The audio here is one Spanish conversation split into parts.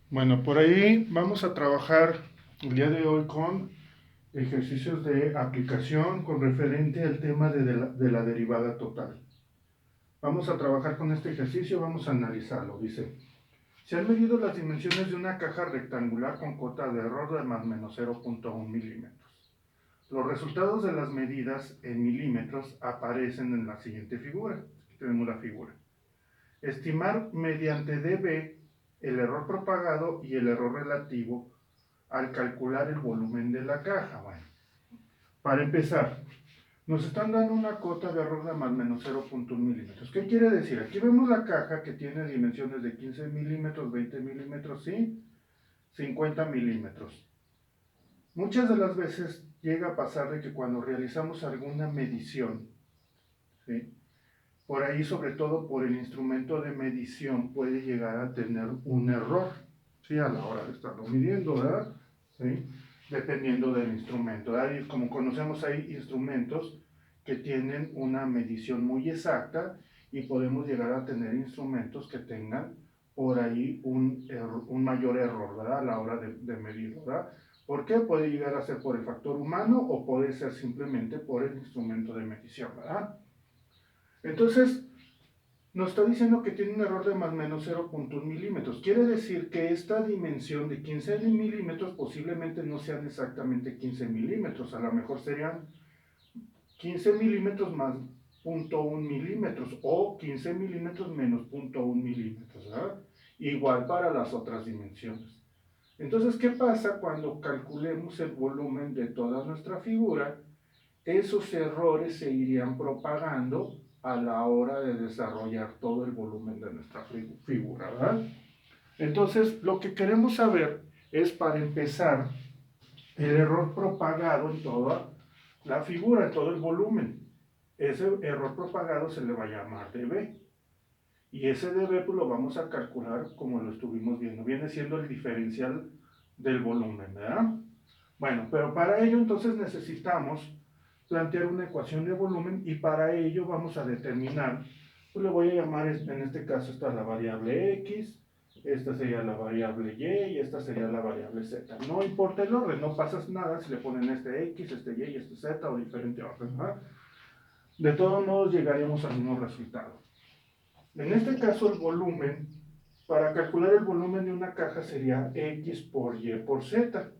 Bueno, por ahí vamos a trabajar el día de hoy con ejercicios de aplicación con referente al tema de la derivada total. Vamos a trabajar con este ejercicio, vamos a analizarlo. Dice, se han medido las dimensiones de una caja rectangular con cota de error de más o menos 0.1 milímetros. Los resultados de las medidas en milímetros aparecen en la siguiente figura. Aquí tenemos la figura. Estimar mediante dB el error propagado y el error relativo al calcular el volumen de la caja. Bueno, para empezar, nos están dando una cota de error de más o menos 0.1 milímetros. ¿Qué quiere decir? Aquí vemos la caja que tiene dimensiones de 15 milímetros, 20 milímetros y 50 milímetros. Muchas de las veces llega a pasar de que cuando realizamos alguna medición, ¿sí?, por ahí, sobre todo por el instrumento de medición, puede llegar a tener un error, ¿sí?, a la hora de estarlo midiendo, ¿verdad? ¿Sí? Dependiendo del instrumento, ¿verdad? Y como conocemos, hay instrumentos que tienen una medición muy exacta y podemos llegar a tener instrumentos que tengan por ahí un mayor error, ¿verdad?, a la hora de medir, ¿verdad? ¿Por qué? Puede llegar a ser por el factor humano o puede ser simplemente por el instrumento de medición, ¿verdad? Entonces, nos está diciendo que tiene un error de más o menos 0.1 milímetros. Quiere decir que esta dimensión de 15 milímetros posiblemente no sean exactamente 15 milímetros. A lo mejor serían 15 milímetros más 0.1 milímetros o 15 milímetros menos 0.1 milímetros, ¿verdad? Igual para las otras dimensiones. Entonces, ¿qué pasa cuando calculemos el volumen de toda nuestra figura? Esos errores se irían propagando a la hora de desarrollar todo el volumen de nuestra figura, ¿verdad? Entonces, lo que queremos saber es, para empezar, el error propagado en toda la figura, en todo el volumen. Ese error propagado se le va a llamar dB. Y ese dB pues lo vamos a calcular como lo estuvimos viendo. Viene siendo el diferencial del volumen, ¿verdad? Bueno, pero para ello entonces necesitamos plantear una ecuación de volumen y para ello vamos a determinar, pues le voy a llamar en este caso esta la variable X, esta sería la variable Y y esta sería la variable Z. No importa el orden, no pasa nada si le ponen este X, este Y y este Z o diferente orden, ¿verdad? De todos modos llegaríamos al mismo resultado. En este caso el volumen, para calcular el volumen de una caja sería X por Y por Z.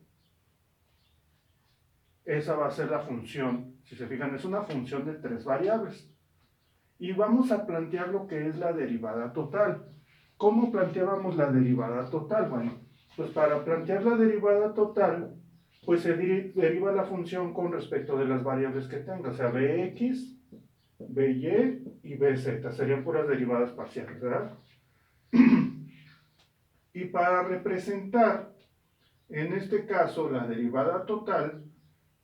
Esa va a ser la función, si se fijan, es una función de tres variables. Y vamos a plantear lo que es la derivada total. ¿Cómo planteábamos la derivada total? Bueno, pues para plantear la derivada total, pues se deriva la función con respecto de las variables que tenga, o sea, Bx, By y Bz, serían puras derivadas parciales, ¿verdad? Y para representar, en este caso, la derivada total,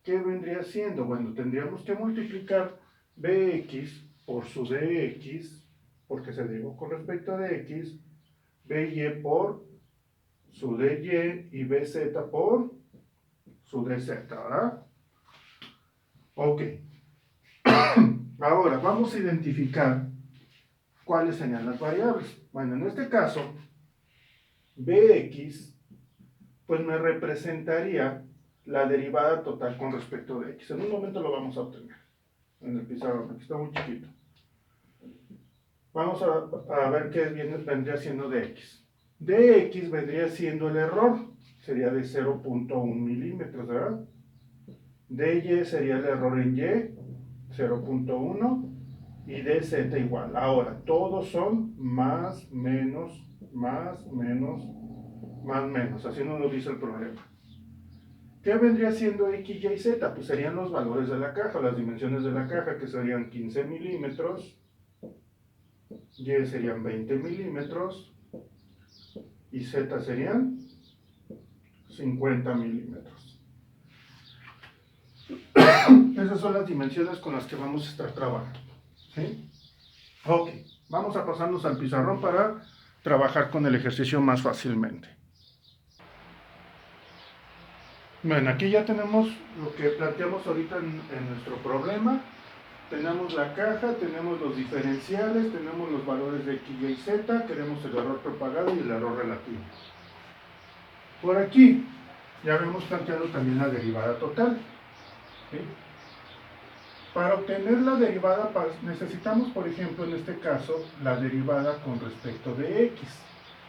¿qué vendría siendo? Bueno, tendríamos que multiplicar Bx por su dx, porque se derivó con respecto a dx, By por su dy y Bz por su dz, ¿verdad? Ok. Ahora, vamos a identificar cuáles serían las variables. Bueno, en este caso, Bx, pues me representaría la derivada total con respecto de x. En un momento lo vamos a obtener en el pizarrón, aquí está muy chiquito. Vamos a ver qué vendría siendo dx. Dx vendría siendo el error, sería de 0.1 milímetros, ¿verdad? Dy sería el error en y, 0.1, y dz igual. Ahora, todos son más, menos, más, menos, más, menos. Así nos lo dice el problema. ¿Qué vendría siendo X, Y, Z? Pues serían los valores de la caja, las dimensiones de la caja, que serían 15 milímetros, Y serían 20 milímetros, y Z serían 50 milímetros. Esas son las dimensiones con las que vamos a estar trabajando, ¿sí? Ok, vamos a pasarnos al pizarrón para trabajar con el ejercicio más fácilmente. Bueno, aquí ya tenemos lo que planteamos ahorita en nuestro problema. Tenemos la caja, tenemos los diferenciales, tenemos los valores de X, Y, Z, queremos el error propagado y el error relativo. Por aquí ya habíamos planteado también la derivada total. ¿Sí? Para obtener la derivada necesitamos, por ejemplo, en este caso, la derivada con respecto de x.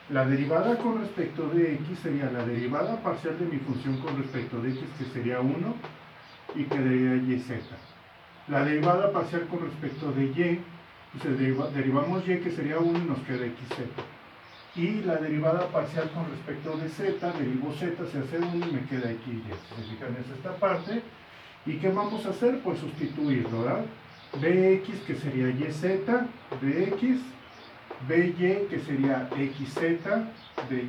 La derivada con respecto de x sería la derivada parcial de mi función con respecto de x, que sería 1, y que daría yz. La derivada parcial con respecto de y, pues derivamos y, que sería 1, y nos queda xz. Y la derivada parcial con respecto de z, derivo z, se hace 1 y me queda xy. Si se fijan, es esta parte. ¿Y qué vamos a hacer? Pues sustituirlo, ¿verdad? Bx, que sería yz de x, by, que sería xz de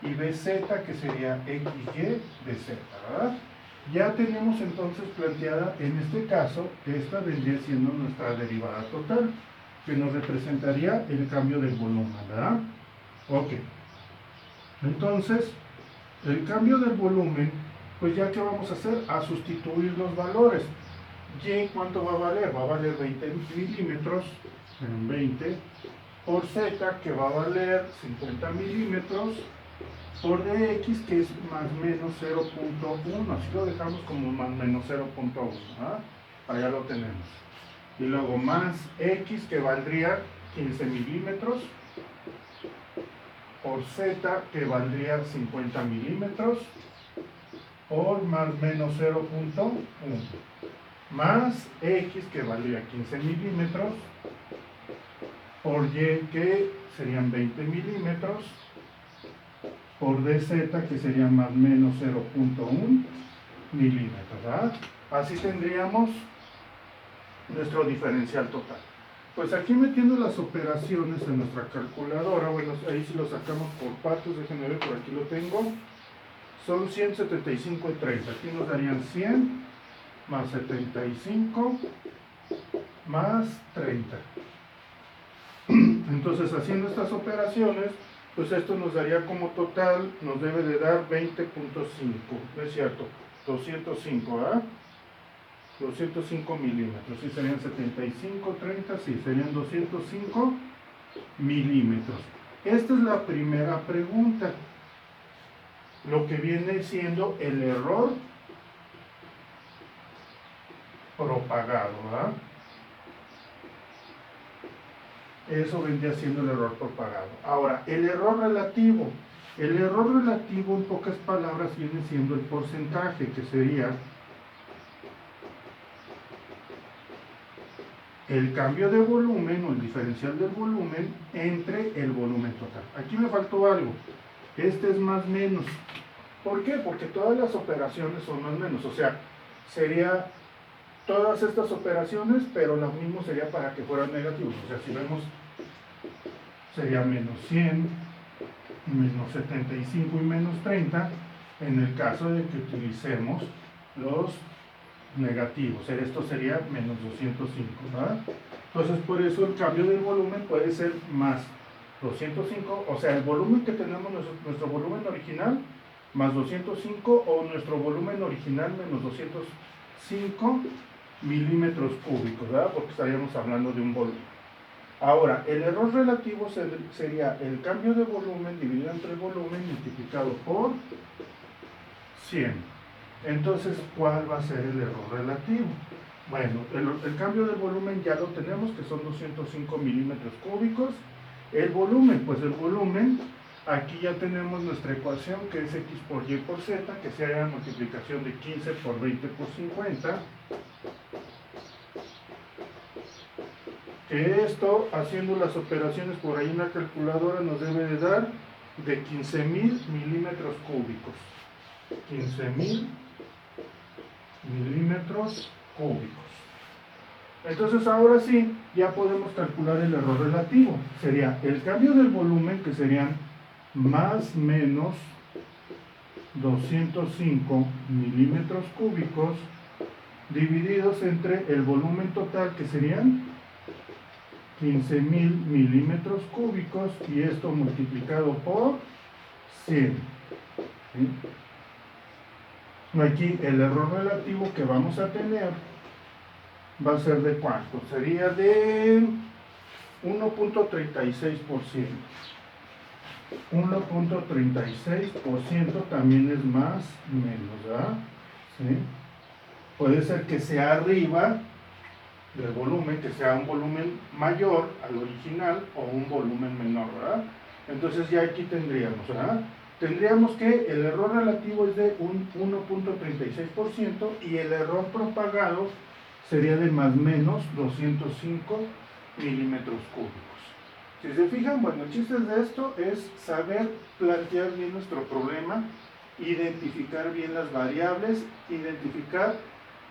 y bz, que sería xy de z, ¿verdad? Ya tenemos entonces planteada, en este caso, esta vendría siendo nuestra derivada total, que nos representaría el cambio del volumen, ¿verdad? Ok. Entonces, el cambio del volumen, pues ya que vamos a hacer, a sustituir los valores. Y, ¿cuánto va a valer? Va a valer 20 milímetros, en 20, por z, que va a valer 50 milímetros, por dx, que es más menos 0.1, así lo dejamos como más menos 0.1, ¿ah? Allá lo tenemos. Y luego más x, que valdría 15 milímetros, por z, que valdría 50 milímetros, por más menos 0.1, más x, que valdría 15 milímetros, por y, que serían 20 milímetros, por dz, que sería más menos 0.1 milímetros, ¿verdad? Así tendríamos nuestro diferencial total. Pues aquí metiendo las operaciones en nuestra calculadora, bueno, ahí si lo sacamos por partes, déjenme ver, por aquí lo tengo, son 175 y 30, aquí nos darían 100 más 75 más 30. Entonces, haciendo estas operaciones, pues esto nos daría como total, nos debe de dar 20.5, ¿no es cierto? 205, ¿verdad? 205 milímetros, sí serían 75, 30, sí, serían 205 milímetros. Esta es la primera pregunta, lo que viene siendo el error propagado, ¿verdad? Eso vendría siendo el error propagado. Ahora, el error relativo. El error relativo, en pocas palabras, viene siendo el porcentaje, que sería el cambio de volumen o el diferencial del volumen entre el volumen total. Aquí me faltó algo. Este es más menos. ¿Por qué? Porque todas las operaciones son más menos. O sea, sería todas estas operaciones, pero lo mismo sería para que fueran negativos. O sea, si vemos, sería menos 100, menos 75 y menos 30, en el caso de que utilicemos los negativos. Esto sería menos 205, ¿verdad? Entonces, por eso el cambio del volumen puede ser más 205, o sea, el volumen que tenemos, nuestro volumen original, más 205, o nuestro volumen original menos 205 milímetros cúbicos, ¿verdad? Porque estaríamos hablando de un volumen. Ahora, el error relativo sería el cambio de volumen dividido entre el volumen multiplicado por 100. Entonces, ¿cuál va a ser el error relativo? Bueno, el cambio de volumen ya lo tenemos, que son 205 milímetros cúbicos. El volumen, pues el volumen, aquí ya tenemos nuestra ecuación, que es x por y por z, que sería la multiplicación de 15 por 20 por 50. Que esto, haciendo las operaciones por ahí en la calculadora, nos debe de dar de 15.000 milímetros cúbicos. 15.000 milímetros cúbicos. Entonces ahora sí, ya podemos calcular el error relativo. Sería el cambio del volumen, que serían más menos 205 milímetros cúbicos, divididos entre el volumen total, que serían 15.000 milímetros cúbicos, y esto multiplicado por 100. ¿Sí? Aquí el error relativo que vamos a tener va a ser de ¿cuánto? Sería de 1.36%. 1.36% también es más, menos, ¿verdad? ¿Sí? Puede ser que sea arriba del volumen, que sea un volumen mayor al original o un volumen menor, ¿verdad? Entonces ya aquí tendríamos, ¿verdad? Tendríamos que el error relativo es de un 1.36% y el error propagado sería de más o menos 205 milímetros cúbicos. Si se fijan, bueno, el chiste de esto es saber plantear bien nuestro problema, identificar bien las variables, identificar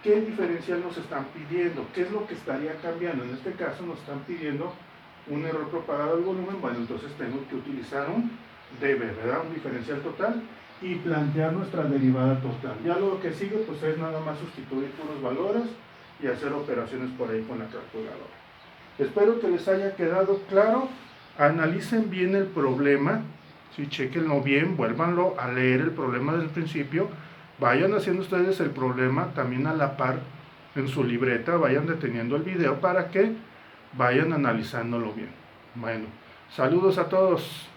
qué diferencial nos están pidiendo, qué es lo que estaría cambiando. En este caso nos están pidiendo un error propagado al volumen, bueno, entonces tengo que utilizar un dB, ¿verdad? Un diferencial total y plantear nuestra derivada total. Ya lo que sigue pues es nada más sustituir puros valores y hacer operaciones por ahí con la calculadora. Espero que les haya quedado claro. Analicen bien el problema, si chequenlo bien, vuélvanlo a leer el problema desde el principio, vayan haciendo ustedes el problema también a la par en su libreta, vayan deteniendo el video para que vayan analizándolo bien. Bueno, saludos a todos.